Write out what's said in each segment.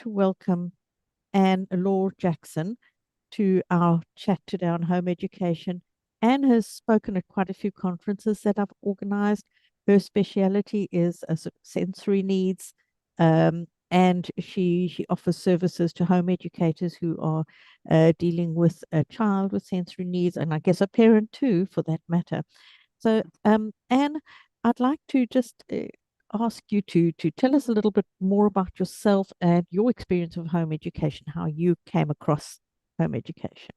to welcome Laure Jackson to our chat today on home education. Anne has spoken at quite a few conferences that I've organized. Her speciality is sensory needs, and she offers services to home educators who are dealing with a child with sensory needs, and I guess a parent too, for that matter. So, Anne, I'd like to just ask you to tell us a little bit more about yourself and your experience of home education, how you came across home education.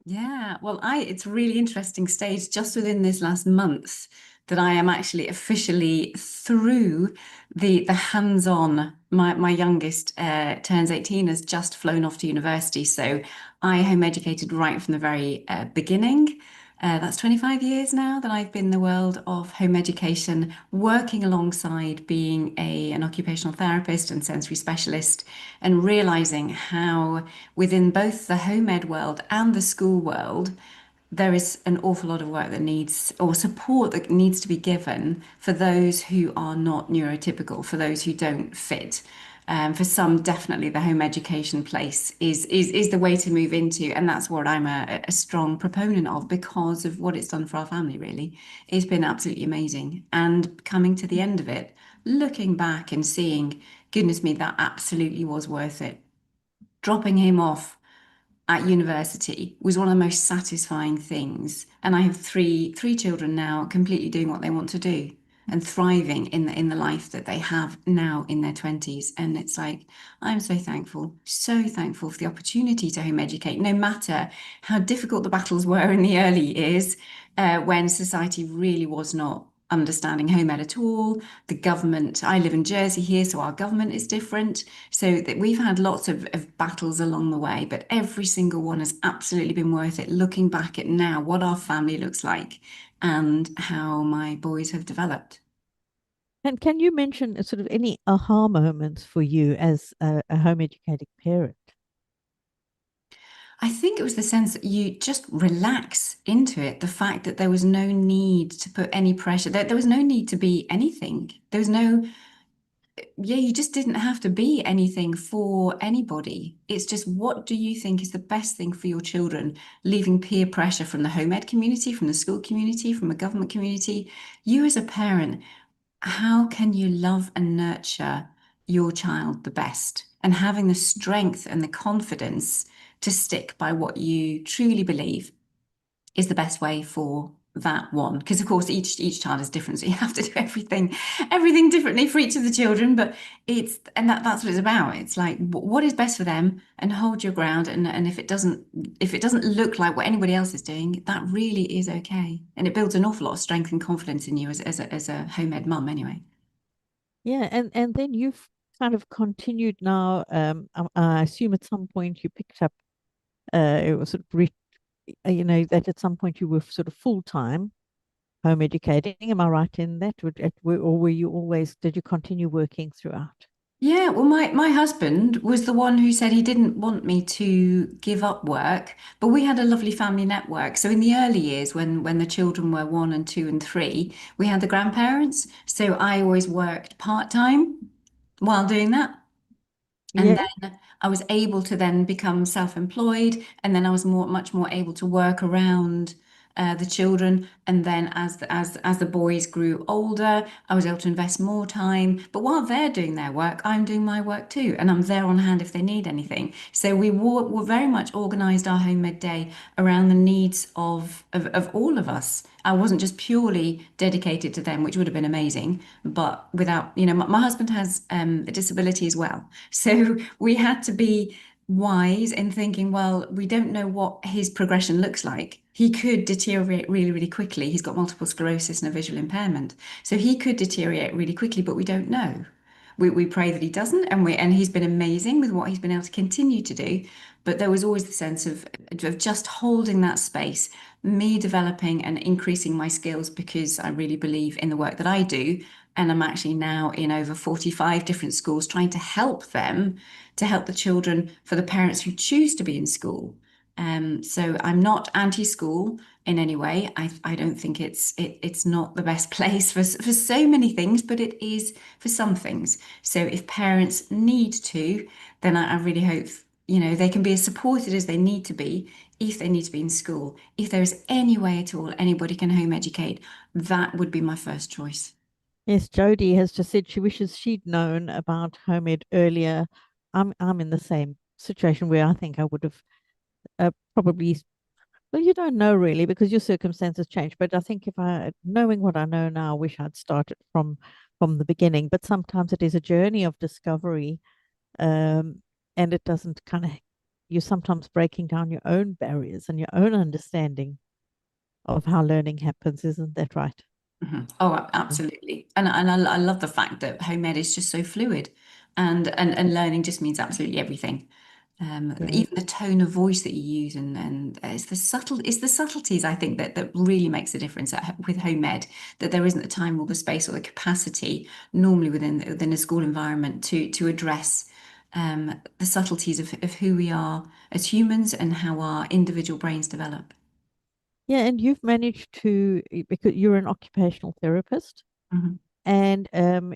Yeah, well, it's a really interesting stage just within this last month that I am actually officially through the hands-on. My youngest turns 18, has just flown off to university, so I home educated right from the very beginning. That's 25 years now that I've been in the world of home education, working alongside being an occupational therapist and sensory specialist, and realizing how within both the home ed world and the school world, there is an awful lot of work that needs, or support that needs to be given for those who are not neurotypical, for those who don't fit. For some, definitely the home education place is the way to move into, and that's what I'm a strong proponent of because of what it's done for our family. Really, it's been absolutely amazing. And coming to the end of it, looking back and seeing, goodness me, that absolutely was worth it. Dropping him off at university was one of the most satisfying things. And I have three children now, completely doing what they want to do and thriving in the life that they have now in their 20s. And it's like, I'm so thankful for the opportunity to home educate, no matter how difficult the battles were in the early years, when society really was not understanding home ed at all. The government, I live in Jersey here, so our government is different. So that we've had lots of battles along the way, but every single one has absolutely been worth it. Looking back at now, what our family looks like and how my boys have developed. And can you mention sort of any aha moments for you as a home educating parent? I think it was the sense that you just relax into it. The fact that there was no need to put any pressure. There was no need to be anything. There was no, yeah, you just didn't have to be anything for anybody. It's just what do you think is the best thing for your children, leaving peer pressure from the home ed community, from the school community, from a government community. You as a parent, how can you love and nurture your child the best? And having the strength and the confidence to stick by what you truly believe is the best way for that one. Because of course each child is different. So you have to do everything differently for each of the children. But that's what it's about. It's like what is best for them and hold your ground. And if it doesn't look like what anybody else is doing, that really is okay. And it builds an awful lot of strength and confidence in you as a home ed mum anyway. Yeah, and then you've kind of continued now. I assume at some point you picked up, it was sort of that at some point you were sort of full time home educating. Am I right in that? Or were you always, did you continue working throughout? Yeah, well, my husband was the one who said he didn't want me to give up work, but we had a lovely family network. So in the early years, when the children were 1 and 2 and 3, we had the grandparents. So I always worked part-time while doing that. And Yeah. then I was able to then become self-employed, and then I was much more able to work around the children. And then as the boys grew older, I was able to invest more time. But while they're doing their work, I'm doing my work too, and I'm there on hand if they need anything. So were very much organised our home ed day around the needs of all of us. I wasn't just purely dedicated to them, which would have been amazing, but without, my husband has a disability as well. So we had to be wise in thinking, well, we don't know what his progression looks like. He could deteriorate really, really quickly. He's got multiple sclerosis and a visual impairment. So he could deteriorate really quickly, but we don't know. We pray that he doesn't, and he's been amazing with what he's been able to continue to do. But there was always the sense of just holding that space, me developing and increasing my skills because I really believe in the work that I do. And I'm actually now in over 45 different schools trying to help them, to help the children, for the parents who choose to be in school. So I'm not anti-school in any way. I don't think it's not the best place for so many things, but it is for some things. So if parents need to, then I really hope, they can be as supported as they need to be if they need to be in school. If there is any way at all anybody can home educate, that would be my first choice. Yes, Jodie has just said she wishes she'd known about home ed earlier. I'm in the same situation where I think I would have probably, well, you don't know really because your circumstances change. But I think if I, knowing what I know now, I wish I'd started from the beginning. But sometimes it is a journey of discovery, um, and it doesn't kind of, you're sometimes breaking down your own barriers and your own understanding of how learning happens. Isn't that right? Mhm. Oh, absolutely. And I love the fact that home ed is just so fluid and learning just means absolutely everything. Yeah. Even the tone of voice that you use and it's the subtleties I think that really makes a difference with home ed, that there isn't the time or the space or the capacity normally within a school environment to address the subtleties of who we are as humans and how our individual brains develop. Yeah, and you've managed to, because you're an occupational therapist, Mhm. and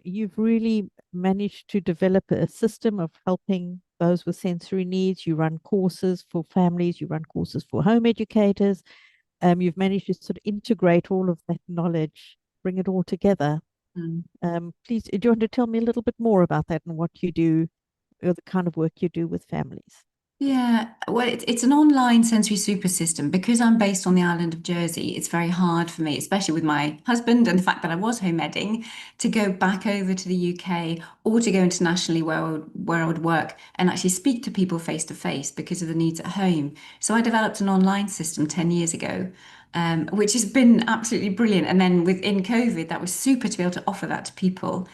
you've really managed to develop a system of helping those with sensory needs. You run courses for families, you run courses for home educators. You've managed to sort of integrate all of that knowledge, bring it all together. Mm. Please, do you want to tell me a little bit more about that and what you do, or the kind of work you do with families? Yeah, well, it's an online sensory super system. Because I'm based on the island of Jersey, it's very hard for me, especially with my husband and the fact that I was home edding, to go back over to the UK or to go internationally where I would work and actually speak to people face to face because of the needs at home. So I developed an online system 10 years ago, which has been absolutely brilliant. And then within COVID, that was super to be able to offer that to people,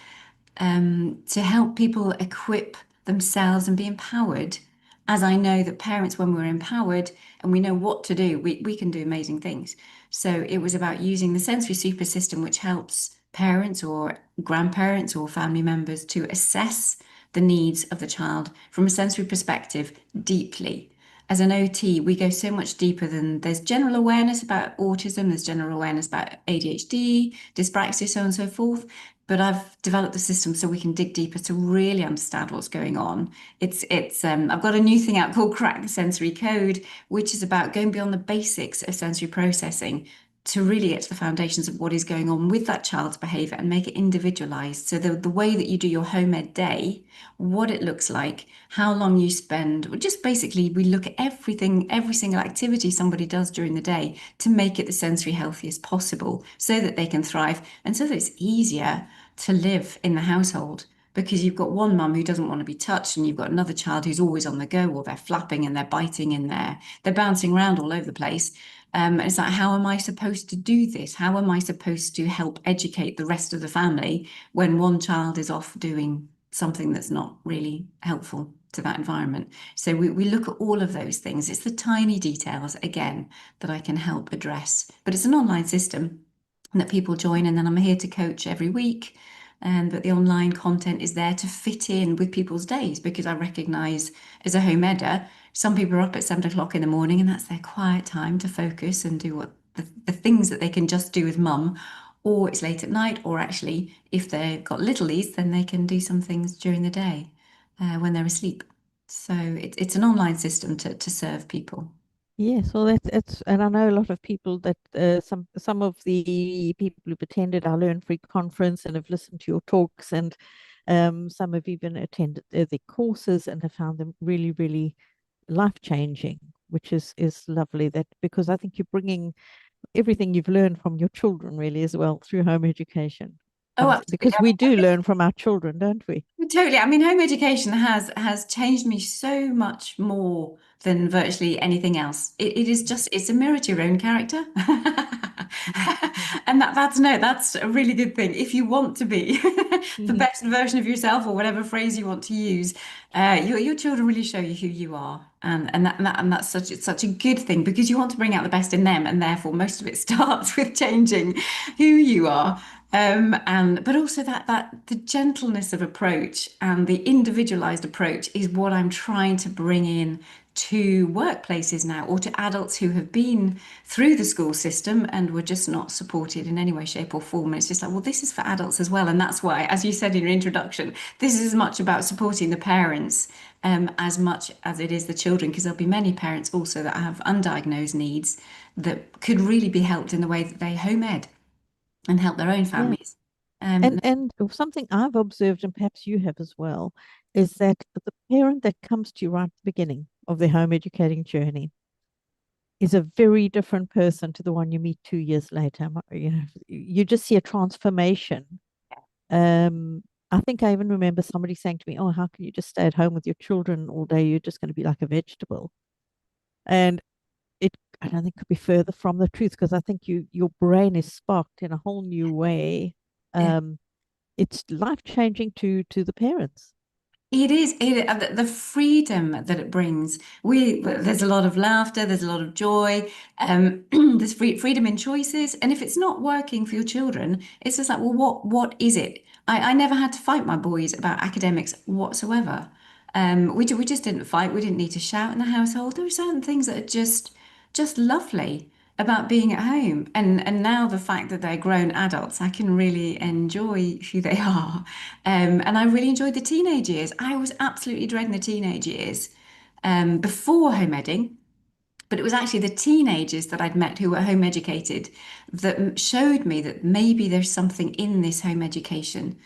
to help people equip themselves and be empowered. As I know that parents, when we're empowered and we know what to do, we can do amazing things. So it was about using the sensory super system, which helps parents or grandparents or family members to assess the needs of the child from a sensory perspective deeply. As an OT, we go so much deeper than there's general awareness about autism, there's general awareness about ADHD, dyspraxia, so on and so forth. But I've developed the system so we can dig deeper to really understand what's going on. It's I've got a new thing out called Crack the Sensory Code, which is about going beyond the basics of sensory processing to really get to the foundations of what is going on with that child's behavior and make it individualized. So the way that you do your home ed day, what it looks like, how long you spend, or just basically we look at everything, every single activity somebody does during the day to make it the sensory healthiest possible so that they can thrive and so that it's easier to live in the household, because you've got one mum who doesn't want to be touched and you've got another child who's always on the go, or they're flapping and they're biting and they're bouncing around all over the place. And it's like, how am I supposed to do this? How am I supposed to help educate the rest of the family when one child is off doing something that's not really helpful to that environment? So we look at all of those things. It's the tiny details, again, that I can help address. But it's an online system that people join, and then I'm here to coach every week. And but the online content is there to fit in with people's days, because I recognize as a home eder, some people are up at 7 o'clock in the morning and that's their quiet time to focus and do what the things that they can just do with mum, or it's late at night, or actually, if they've got littlies, then they can do some things during the day when they're asleep. So it's an online system to serve people. Yes, well, that's and I know a lot of people that some of the people who've attended our Learn Free conference and have listened to your talks, and some have even attended the courses and have found them really, really life changing, which is lovely. That because I think you're bringing everything you've learned from your children really as well through home education Oh, comes absolutely. because we do learn from our children, don't we? Totally. I mean, home education has changed me so much more than virtually anything else. It is just it's a mirror to your own character. And that's a really good thing. If you want to be the best version of yourself, or whatever phrase you want to use, your children really show you who you are. And that's such a good thing, because you want to bring out the best in them, and therefore most of it starts with changing who you are. And but also that the gentleness of approach and the individualized approach is what I'm trying to bring in to workplaces now, or to adults who have been through the school system and were just not supported in any way, shape, or form. And it's just like, well, this is for adults as well. And that's why, as you said in your introduction, this is as much about supporting the parents as much as it is the children, because there'll be many parents also that have undiagnosed needs that could really be helped in the way that they home ed and help their own Yeah. families. And something I've observed, and perhaps you have as well, is that the parent that comes to you right at the beginning of their home educating journey is a very different person to the one you meet 2 years later. You know, you just see a transformation. Um, I think I even remember somebody saying to me, "Oh, how can you just stay at home with your children all day? You're just going to be like a vegetable." And it, I don't think, could be further from the truth, because I think your brain is sparked in a whole new way. Yeah. Um, it's life changing to the parents. It is the freedom that it brings. There's a lot of laughter, there's a lot of joy, there's freedom in choices. And if it's not working for your children, it's just like, well, what is it? I never had to fight my boys about academics whatsoever. We just didn't fight. We didn't need to shout in the household. There are certain things that are just lovely about being at home. And now the fact that they're grown adults, I can really enjoy who they are. And I really enjoyed the teenage years. I was absolutely dreading the teenage years before home edding. But it was actually the teenagers that I'd met who were home educated that showed me that maybe there's something in this home education.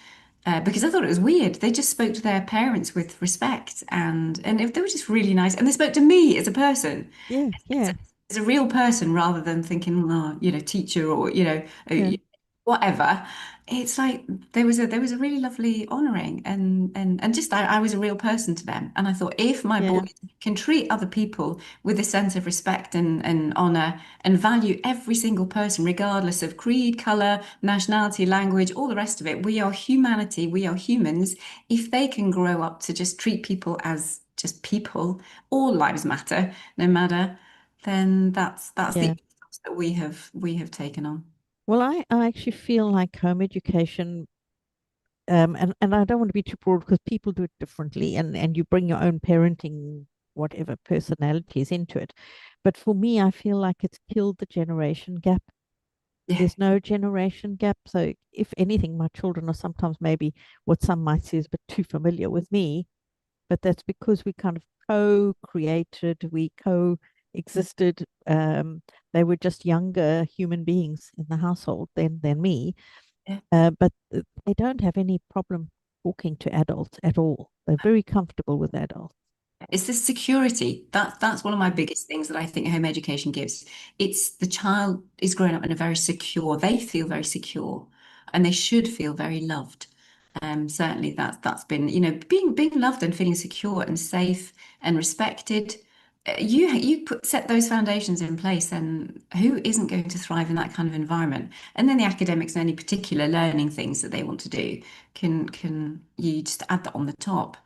Because I thought it was weird. They just spoke to their parents with respect, and they were just really nice. And they spoke to me as a person, Yeah, as yeah, a, as a real person, rather than thinking, oh, teacher, or yeah, whatever. It's like there was a really lovely honoring, and just I was a real person to them. And I thought, if my yeah, boys can treat other people with a sense of respect and honor, and value every single person, regardless of creed, color, nationality, language, all the rest of it, we are humanity, we are humans. If they can grow up to just treat people as just people, all lives matter, no matter, then that's the yeah. ethos that we have taken on. Well, I actually feel like home education, and I don't want to be too broad because people do it differently, and you bring your own parenting, whatever personalities into it. But for me, I feel like it's killed the generation gap. Yeah. There's no generation gap. So if anything, my children are sometimes maybe what some might say is a bit too familiar with me, but that's because we kind of co-created, we co-existed. They were just younger human beings in the household than me, Yeah. but they don't have any problem talking to adults at all. They're very comfortable with adults. It's the security. That's one of my biggest things that I think home education gives. It's the child is growing up in a very secure, they feel very secure, and they should feel very loved. Certainly that's been, being loved and feeling secure and safe and respected. Set those foundations in place, then who isn't going to thrive in that kind of environment? And then the academics and any particular learning things that they want to do can you just add that on the top.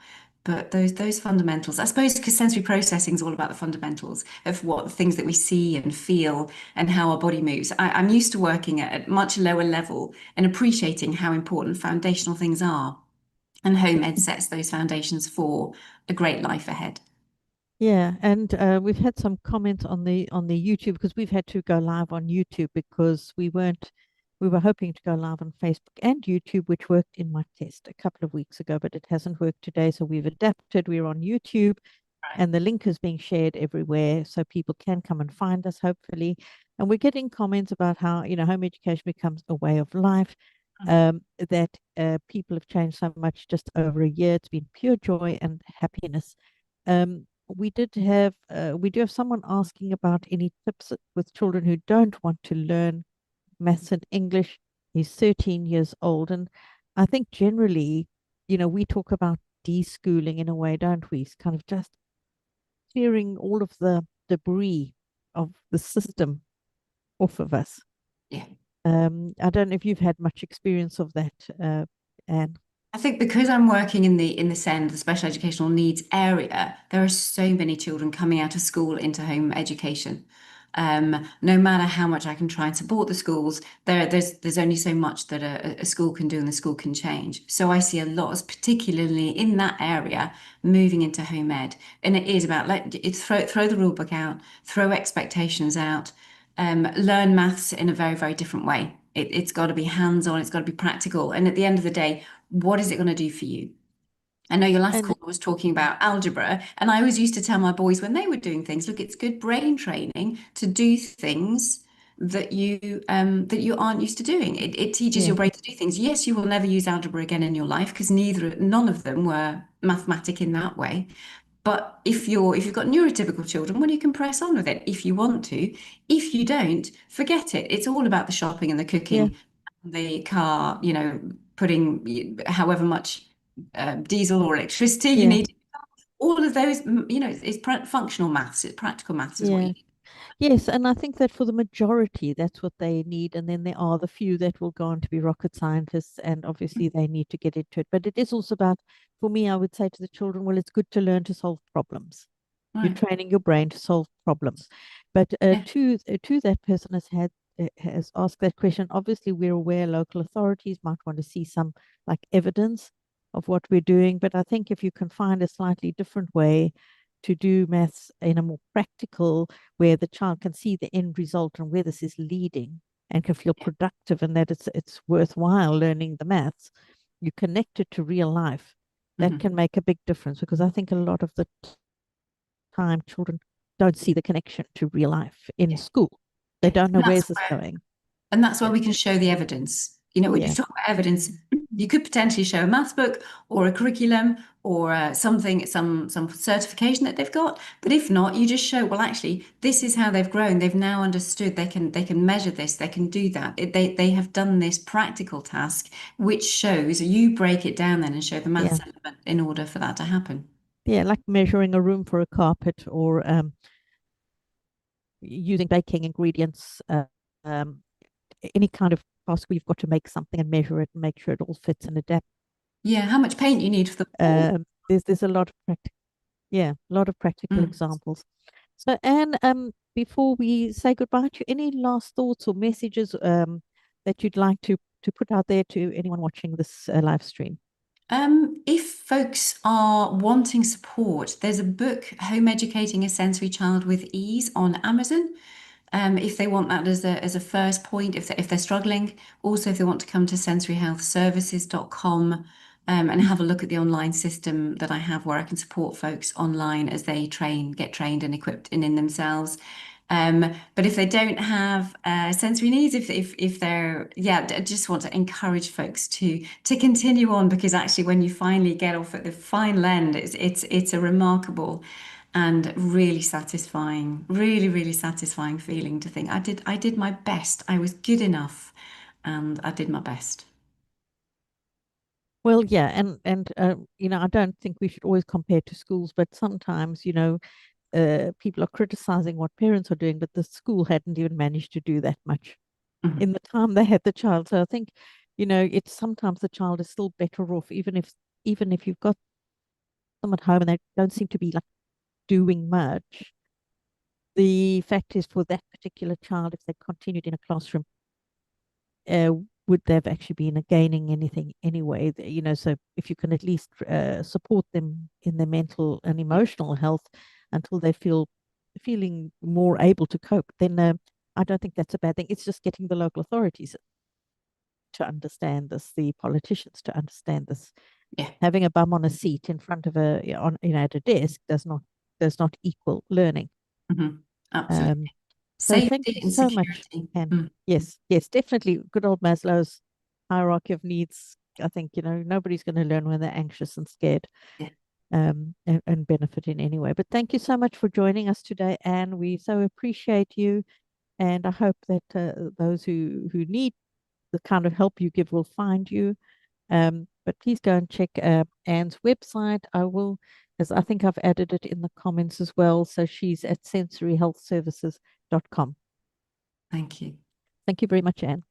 But those fundamentals, I suppose, because sensory processing is all about the fundamentals of what the things that we see and feel and how our body moves. I'm used to working at a much lower level and appreciating how important foundational things are. And home ed sets those foundations for a great life ahead. Yeah, and we've had some comments on the YouTube, because we've had to go live on YouTube because we were hoping to go live on Facebook and YouTube, which worked in my test a couple of weeks ago, but it hasn't worked today. So we've adapted. We're on YouTube, Right. and the link is being shared everywhere so people can come and find us, hopefully. And we're getting comments about how, home education becomes a way of life, that people have changed so much just over a year. It's been pure joy and happiness. We do have someone asking about any tips with children who don't want to learn maths and English. He's 13 years old. And I think generally, we talk about deschooling in a way, don't we? It's kind of just clearing all of the debris of the system off of us. Yeah. I don't know if you've had much experience of that, Anne. I think because I'm working in the SEND, the special educational needs area, there are so many children coming out of school into home education. No matter how much I can try and support the schools, there's only so much that a school can do and the school can change. So I see a lot, particularly in that area, moving into home ed, and it is about throw the rule book out, throw expectations out, learn maths in a very, very different way. It's got to be hands-on, it's got to be practical, and at the end of the day, what is it going to do for you? I know your last And call was talking about algebra, and I always used to tell my boys when they were doing things, look, it's good brain training to do things that you aren't used to doing. It teaches yeah, your brain to do things. Yes, you will never use algebra again in your life because none of them were mathematic in that way. But if you've got neurotypical children, well, you can press on with it if you want to. If you don't, forget it. It's all about the shopping and the yeah, cooking, the car, putting however much diesel or electricity you yeah, need. All of those, it's functional maths. It's practical maths is what you yeah. need. Yes, and I think that for the majority, that's what they need. And then there are the few that will go on to be rocket scientists, and obviously they need to get into it. But it is also about, for me, I would say to the children, well, it's good to learn to solve problems. You're Right. training your brain to solve problems. But Yeah. to that person has asked that question. Obviously, we're aware local authorities might want to see some like evidence of what we're doing. But I think if you can find a slightly different way to do maths in a more practical, where the child can see the end result and where this is leading and can feel productive and that it's worthwhile learning the maths, you connect it to real life. That Mhm. can make a big difference because I think a lot of the time children don't see the connection to real life in Yeah. school. They Yeah. don't know And where's this going. that's where we can show the evidence. When you Yeah, talk about evidence, you could potentially show a maths book or a curriculum or some certification that they've got. But if not, you just show, well, actually, this is how they've grown. They've now understood they can measure this, they can do that. They have done this practical task, which shows you break it down then and show the yeah, maths element in order for that to happen. yeah. Like measuring a room for a carpet or using baking ingredients. Um, any kind of task where you've got to make something and measure it and make sure it all fits and adapt. Yeah, how much paint you need for the wall. There's a lot of yeah, a lot of practical Mm. examples. So, Anne, before we say goodbye to you, any last thoughts or messages that you'd like to put out there to anyone watching this live stream? If folks are wanting support, there's a book, Home Educating a Sensory Child with Ease, on Amazon. If they want that as a first point, if they're struggling, also if they want to come to sensoryhealthservices.com and have a look at the online system that I have where I can support folks online as they get trained and equipped in themselves. But if they don't have sensory needs, if they're I just want to encourage folks to continue on because actually when you finally get off at the final end, it's a remarkable and really satisfying, really, really satisfying feeling to think I did my best. I was good enough and I did my best. Well, yeah, and I don't think we should always compare to schools, but sometimes, people are criticizing what parents are doing, but the school hadn't even managed to do that much Mhm. in the time they had the child. So I think, it's sometimes the child is still better off, even if you've got them at home and they don't seem to be like doing much. The fact is, for that particular child, if they continued in a classroom, uh, would they have actually been gaining anything anyway? So if you can at least support them in their mental and emotional health until they feeling more able to cope, then I don't think that's a bad thing. It's just getting the local authorities to understand this, the politicians to understand this. Yeah. Having a bum on a seat in front of at a desk does not equal learning. Mhm. Um, Absolutely. so thank Safety you and so much, security. Ken. Mm. Yes, yes, definitely. Good old Maslow's hierarchy of needs. I think, nobody's going to learn when they're anxious and scared, Yeah. and benefit in any way. But thank you so much for joining us today, Anne. We so appreciate you. And I hope that those who need the kind of help you give will find you. But please go and check Anne's website. As I think I've added it in the comments as well. So she's at sensoryhealthservices.com. Thank you. Thank you very much, Anne.